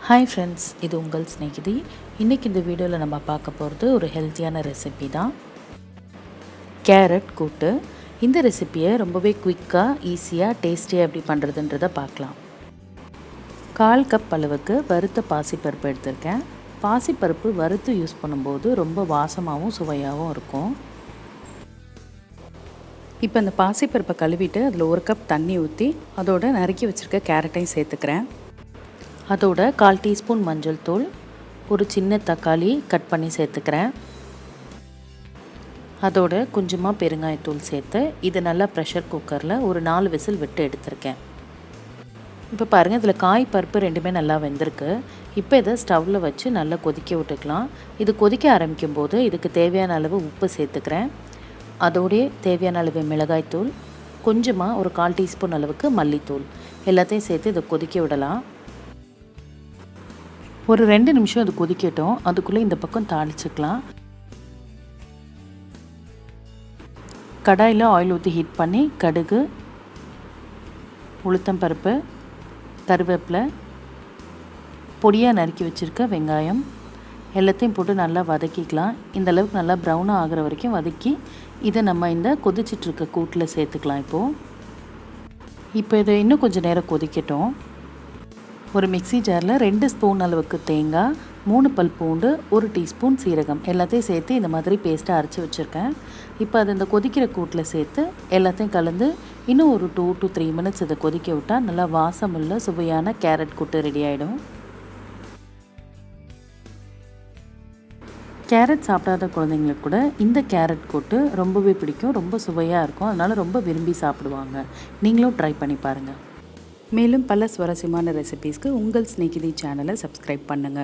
Hi friends, இது உங்கள் ஸ்நேகிதி. இன்றைக்கி இந்த வீடியோவில் நம்ம பார்க்க போகிறது ஒரு ஹெல்த்தியான ரெசிபி தான், கேரட் கூட்டு. இந்த ரெசிப்பியை ரொம்பவே குயிக்காக, ஈஸியாக, டேஸ்டியாக எப்படி பண்ணுறதுன்றதை பார்க்கலாம். 1/4 கப் அளவுக்கு வறுத்த பாசிப்பருப்பு எடுத்திருக்கேன். பாசிப்பருப்பு வறுத்து யூஸ் பண்ணும்போது ரொம்ப வாசமாகவும் சுவையாகவும் இருக்கும். இப்போ அந்த பாசிப்பருப்பை கழுவிட்டு அதில் 1 கப் தண்ணி ஊற்றி அதோட நறுக்கி வச்சுருக்க கேரட்டையும் சேர்த்துக்கிறேன். அதோட 1/4 டீஸ்பூன் மஞ்சள் தூள், ஒரு சின்ன தக்காளி கட் பண்ணி சேர்த்துக்கிறேன். அதோட கொஞ்சமாக பெருங்காயத்தூள் சேர்த்து இதை நல்லா ப்ரெஷர் குக்கரில் ஒரு 4 விசில் விட்டு எடுத்திருக்கேன். இப்போ பாருங்கள், இதில் காய் பருப்பு ரெண்டுமே நல்லா வெந்திருக்கு. இப்போ இதை ஸ்டவ்வில் வச்சு நல்லா கொதிக்க விட்டுக்கலாம். இது கொதிக்க ஆரம்பிக்கும் போது இதுக்கு தேவையான அளவு உப்பு சேர்த்துக்கிறேன். அதோடைய தேவையான அளவு மிளகாய்த்தூள், கொஞ்சமாக ஒரு 1/4 டீஸ்பூன் அளவுக்கு மல்லித்தூள் எல்லாத்தையும் சேர்த்து இதை கொதிக்க விடலாம். ஒரு 2 நிமிஷம் அது கொதிக்கட்டும். அதுக்குள்ளே இந்த பக்கம் தாளிச்சுக்கலாம். கடாயில் ஆயில் ஊற்றி ஹீட் பண்ணி கடுகு, உளுத்தம்பருப்பு, கருவேப்பிலை, பொடியாக நறுக்கி வச்சுருக்க வெங்காயம் எல்லாத்தையும் போட்டு நல்லா வதக்கிக்கலாம். இந்த அளவுக்கு நல்லா ப்ரௌனாக ஆகிற வரைக்கும் வதக்கி இதை நம்ம இந்த கொதிச்சிட்ருக்க கூட்டில் சேர்த்துக்கலாம். இப்போ இதை இன்னும் கொஞ்சம் நேரம் கொதிக்கட்டும். ஒரு மிக்ஸி ஜாரில் 2 ஸ்பூன் அளவுக்கு தேங்காய், 3 பல் பூண்டு, 1 டீஸ்பூன் சீரகம் எல்லாத்தையும் சேர்த்து இந்த மாதிரி பேஸ்ட்டாக அரைச்சி வச்சுருக்கேன். இப்போ அதை இந்த கொதிக்கிற கூட்டில் சேர்த்து எல்லாத்தையும் கலந்து இன்னும் ஒரு 2 to 3 மினிட்ஸ் இதை கொதிக்க விட்டால் நல்லா வாசமுள்ள சுவையான கேரட் கூட்டு ரெடி ஆகிடும். கேரட் சாப்பிடாத குழந்தைங்களுக்கு கூட இந்த கேரட் கூட்டு ரொம்பவே பிடிக்கும். ரொம்ப சுவையாக இருக்கும். அதனால் ரொம்ப விரும்பி சாப்பிடுவாங்க. நீங்களும் ட்ரை பண்ணி பாருங்கள். மேலும் பல சுவாரஸ்யமான ரெசிபீஸ்க்கு உங்கள் ஸ்நேகிதி சேனலை சப்ஸ்கிரைப் பண்ணுங்கள்.